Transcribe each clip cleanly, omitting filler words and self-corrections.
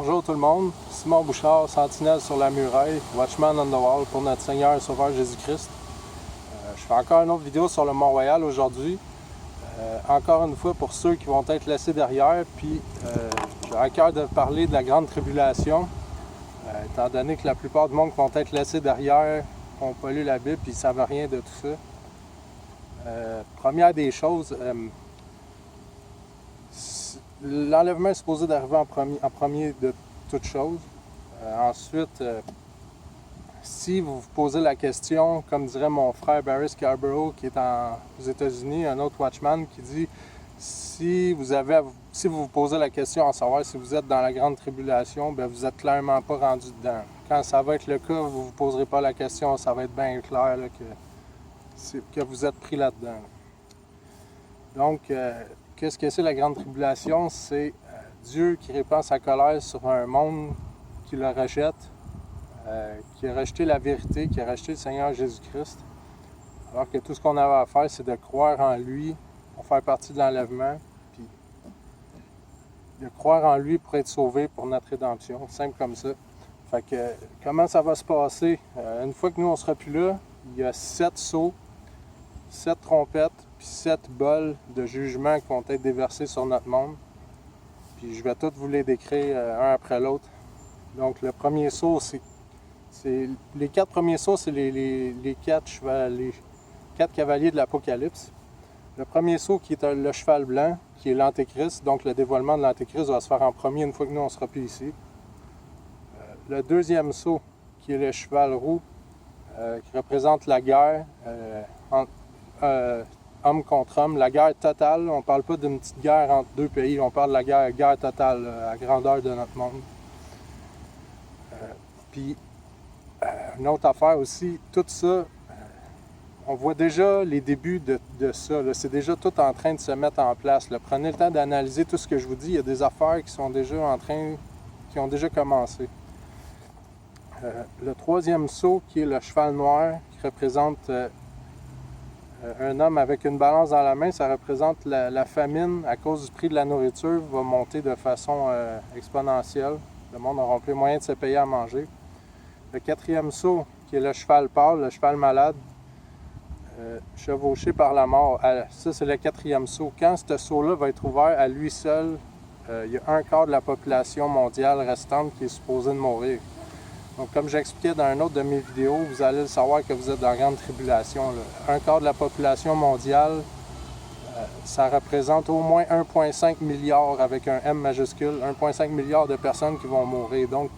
Bonjour tout le monde, Simon Bouchard, sentinelle sur la muraille, Watchman on the Wall pour notre Seigneur et Sauveur Jésus-Christ. Je fais encore une autre vidéo sur le Mont-Royal aujourd'hui. Encore une fois pour ceux qui vont être laissés derrière, puis j'ai à cœur de parler de la grande tribulation, étant donné que la plupart du monde qui vont être laissés derrière n'ont pas lu la Bible et ils ne savent rien de tout ça. Première des choses, l'enlèvement est supposé d'arriver en premier de toute chose. Ensuite, si vous vous posez la question, comme dirait mon frère Barry Scarborough, qui est aux États-Unis, un autre Watchman, qui dit si vous vous posez la question à savoir si vous êtes dans la grande tribulation, bien, vous n'êtes clairement pas rendu dedans. Quand ça va être le cas, vous ne vous poserez pas la question, ça va être bien clair là, que vous êtes pris là-dedans. Donc, qu'est-ce que c'est la grande tribulation? C'est Dieu qui répand sa colère sur un monde qui le rejette, qui a rejeté la vérité, qui a rejeté le Seigneur Jésus-Christ. Alors que tout ce qu'on avait à faire, c'est de croire en lui pour faire partie de l'enlèvement, puis de croire en lui pour être sauvé pour notre rédemption. Simple comme ça. Fait que, comment ça va se passer? Une fois que nous, on ne sera plus là, il y a 7 sceaux, 7 trompettes, puis 7 bols de jugement qui vont être déversés sur notre monde. Puis je vais tous vous les décrire un après l'autre. Donc le premier sceau, les 4 premiers sceaux, c'est les 4 cavaliers de l'Apocalypse. Le premier sceau qui est le cheval blanc, qui est l'Antéchrist. Donc le dévoilement de l'Antéchrist va se faire en premier une fois que nous, on ne sera plus ici. Le deuxième sceau, qui est le cheval roux, qui représente la guerre homme contre homme, la guerre totale. On ne parle pas d'une petite guerre entre deux pays, on parle de la guerre totale, à grandeur de notre monde. Puis, une autre affaire aussi, tout ça, on voit déjà les débuts de ça. C'est déjà tout en train de se mettre en place. Là. Prenez le temps d'analyser tout ce que je vous dis. Il y a des affaires qui sont déjà qui ont déjà commencé. Le troisième sceau, qui est le cheval noir, qui représente un homme avec une balance dans la main, ça représente la famine à cause du prix de la nourriture va monter de façon exponentielle. Le monde n'aura plus moyen de se payer à manger. Le quatrième sceau, qui est le cheval pâle, le cheval malade, chevauché par la mort. Ça, c'est le quatrième sceau. Quand ce sceau-là va être ouvert à lui seul, il y a un quart de la population mondiale restante qui est supposée de mourir. Donc, comme j'expliquais dans une autre de mes vidéos, vous allez le savoir que vous êtes dans la grande tribulation. Là. Un quart de la population mondiale, ça représente au moins 1,5 milliard avec un M majuscule, 1,5 milliard de personnes qui vont mourir. Donc,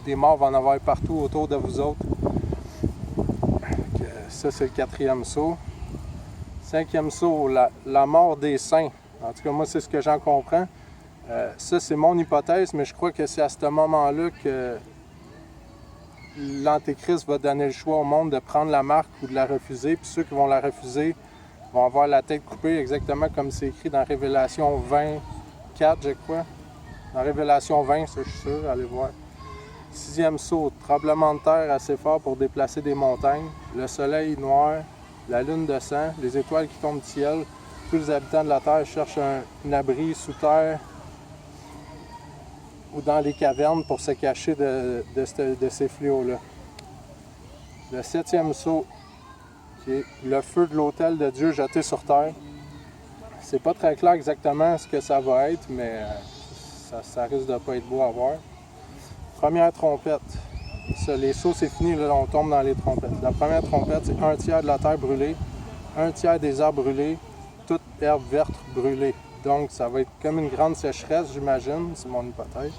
des morts vont en avoir partout autour de vous autres. Ça, c'est le quatrième sceau. Cinquième sceau, la mort des saints. En tout cas, moi, c'est ce que j'en comprends. Ça, c'est mon hypothèse, mais je crois que c'est à ce moment-là que l'Antéchrist va donner le choix au monde de prendre la marque ou de la refuser. Puis ceux qui vont la refuser vont avoir la tête coupée, exactement comme c'est écrit dans Révélation 24, je crois. Dans Révélation 20, ça, je suis sûr, allez voir. Sixième sceau, tremblement de terre assez fort pour déplacer des montagnes, le soleil noir, la lune de sang, les étoiles qui tombent du ciel. Tous les habitants de la terre cherchent un abri sous terre ou dans les cavernes pour se cacher de ces fléaux-là. Le septième sceau, qui est le feu de l'autel de Dieu jeté sur terre. C'est pas très clair exactement ce que ça va être, mais ça risque de pas être beau à voir. Première trompette. Ça, les sceaux, c'est fini, là, on tombe dans les trompettes. La première trompette, c'est 1/3 de la terre brûlée, 1/3 des arbres brûlés, toute herbe verte brûlée. Donc, ça va être comme une grande sécheresse, j'imagine, c'est mon hypothèse.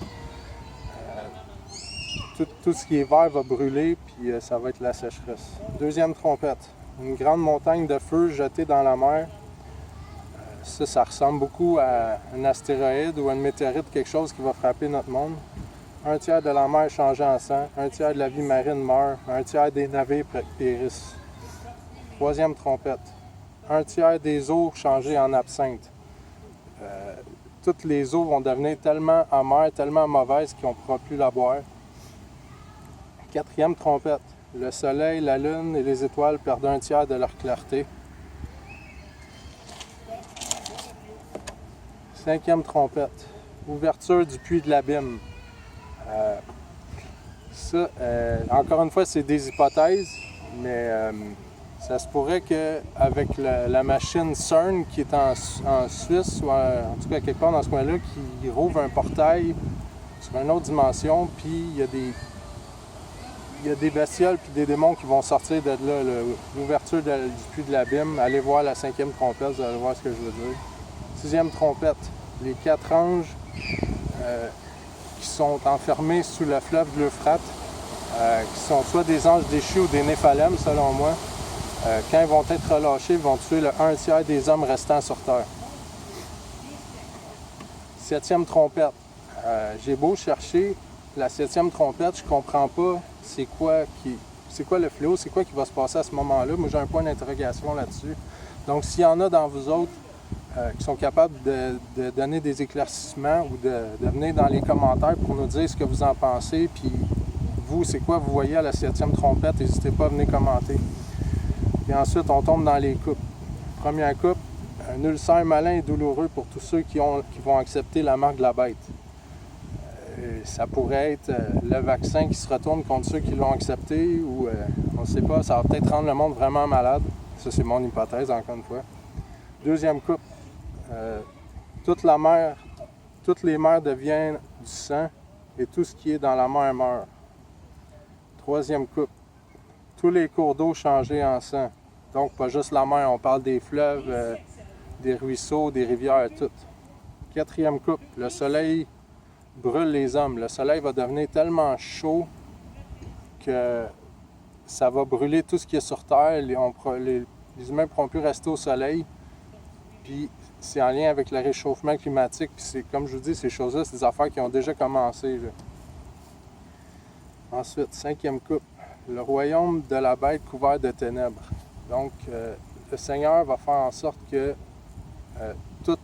Tout ce qui est vert va brûler, puis ça va être la sécheresse. Deuxième trompette, une grande montagne de feu jetée dans la mer. Ça ressemble beaucoup à un astéroïde ou à une météorite, quelque chose qui va frapper notre monde. 1/3 de la mer changée en sang, 1/3 de la vie marine meurt, 1/3 des navires périssent. Troisième trompette, 1/3 des eaux changées en absinthe. Toutes les eaux vont devenir tellement amères, tellement mauvaises qu'on ne pourra plus la boire. Quatrième trompette, le soleil, la lune et les étoiles perdent 1/3 de leur clarté. Cinquième trompette, ouverture du puits de l'abîme. Ça, encore une fois, c'est des hypothèses, mais ça se pourrait qu'avec la machine CERN qui est en Suisse, ou en tout cas quelque part dans ce coin-là, qui rouvre un portail sur une autre dimension, puis il y a des bestioles puis des démons qui vont sortir de là, l'ouverture du puits de l'abîme. Allez voir la 5e trompette, vous allez voir ce que je veux dire. 6e trompette, les 4 anges qui sont enfermés sous le fleuve de l'Euphrate, qui sont soit des anges déchus ou des néphalèmes, selon moi. Quand ils vont être relâchés, ils vont tuer le 1/3 des hommes restants sur Terre. 7e trompette. J'ai beau chercher la 7e trompette, je comprends pas c'est quoi le fléau, c'est quoi qui va se passer à ce moment-là. Moi, j'ai un point d'interrogation là-dessus. Donc, s'il y en a dans vous autres qui sont capables de donner des éclaircissements ou de venir dans les commentaires pour nous dire ce que vous en pensez, puis vous, c'est quoi vous voyez à la 7e trompette, n'hésitez pas à venir commenter. Et ensuite, on tombe dans les coupes. Première coupe, un ulcère malin et douloureux pour tous ceux qui vont accepter la marque de la bête. Ça pourrait être le vaccin qui se retourne contre ceux qui l'ont accepté, ou on ne sait pas, ça va peut-être rendre le monde vraiment malade. Ça, c'est mon hypothèse, encore une fois. Deuxième coupe, toutes les mers deviennent du sang et tout ce qui est dans la mer meurt. Troisième coupe, tous les cours d'eau changés en sang. Donc, pas juste la mer, on parle des fleuves, des ruisseaux, des rivières, tout. Quatrième coupe, le soleil brûle les hommes. Le soleil va devenir tellement chaud que ça va brûler tout ce qui est sur Terre. Les humains ne pourront plus rester au soleil. Puis c'est en lien avec le réchauffement climatique. Puis c'est, comme je vous dis, ces choses-là, c'est des affaires qui ont déjà commencé, là. Ensuite, cinquième coupe, le royaume de la bête couvert de ténèbres. Donc, le Seigneur va faire en sorte que tout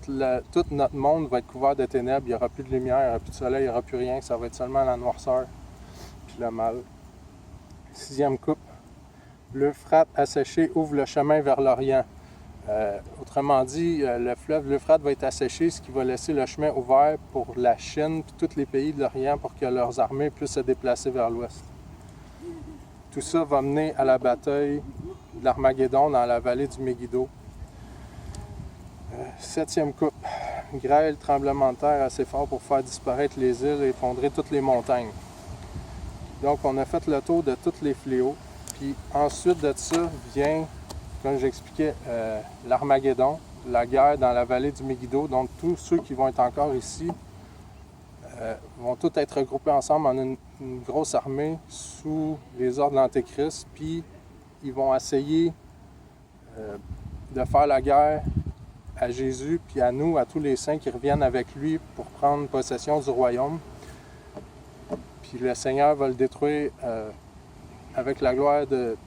notre monde va être couvert de ténèbres. Il n'y aura plus de lumière, il n'y aura plus de soleil, il n'y aura plus rien. Ça va être seulement la noirceur puis le mal. Sixième coupe, l'Euphrate asséché ouvre le chemin vers l'Orient. Autrement dit, le fleuve l'Euphrate va être asséché, ce qui va laisser le chemin ouvert pour la Chine et tous les pays de l'Orient pour que leurs armées puissent se déplacer vers l'ouest. Tout ça va mener à la bataille de l'Armageddon dans la vallée du Megiddo. Septième coupe, grêle, tremblement de terre assez fort pour faire disparaître les îles et effondrer toutes les montagnes. Donc on a fait le tour de tous les fléaux. Puis ensuite de ça vient, comme j'expliquais, l'Armageddon, la guerre dans la vallée du Megiddo. Donc tous ceux qui vont être encore ici vont tous être regroupés ensemble en une grosse armée sous les ordres de l'Antéchrist. Puis ils vont essayer de faire la guerre à Jésus, puis à nous, à tous les saints qui reviennent avec lui pour prendre possession du royaume. Puis le Seigneur va le détruire avec la gloire de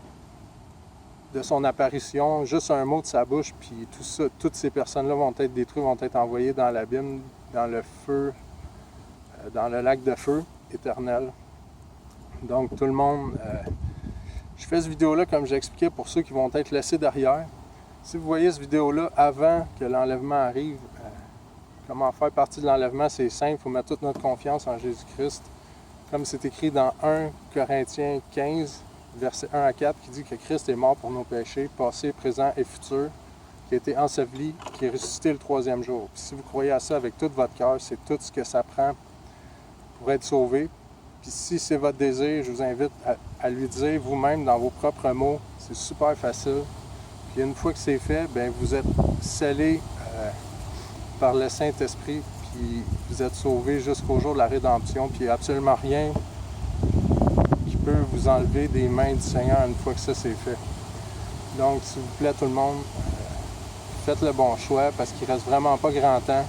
son apparition, juste un mot de sa bouche, puis tout ça, toutes ces personnes-là vont être détruites, vont être envoyées dans l'abîme, dans le feu, dans le lac de feu éternel. Donc tout le monde... je fais cette vidéo-là, comme j'expliquais, pour ceux qui vont être laissés derrière. Si vous voyez cette vidéo-là avant que l'enlèvement arrive, comment faire partie de l'enlèvement, c'est simple, il faut mettre toute notre confiance en Jésus-Christ. Comme c'est écrit dans 1 Corinthiens 15, versets 1 à 4, qui dit que Christ est mort pour nos péchés, passé, présent et futur, qui a été enseveli, qui est ressuscité le 3e jour. Puis si vous croyez à ça avec tout votre cœur, c'est tout ce que ça prend pour être sauvé. Puis si c'est votre désir, je vous invite à lui dire vous-même dans vos propres mots. C'est super facile. Puis une fois que c'est fait, bien, vous êtes scellés par le Saint-Esprit, puis vous êtes sauvés jusqu'au jour de la rédemption. Puis il n'y a absolument rien qui peut vous enlever des mains du Seigneur une fois que ça c'est fait. Donc, s'il vous plaît, tout le monde, faites le bon choix parce qu'il ne reste vraiment pas grand temps.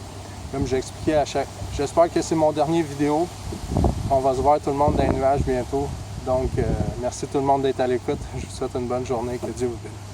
Comme j'expliquais à chaque... J'espère que c'est mon dernier vidéo. On va se voir tout le monde dans les nuages bientôt. Donc, merci tout le monde d'être à l'écoute. Je vous souhaite une bonne journée. Que Dieu vous bénisse.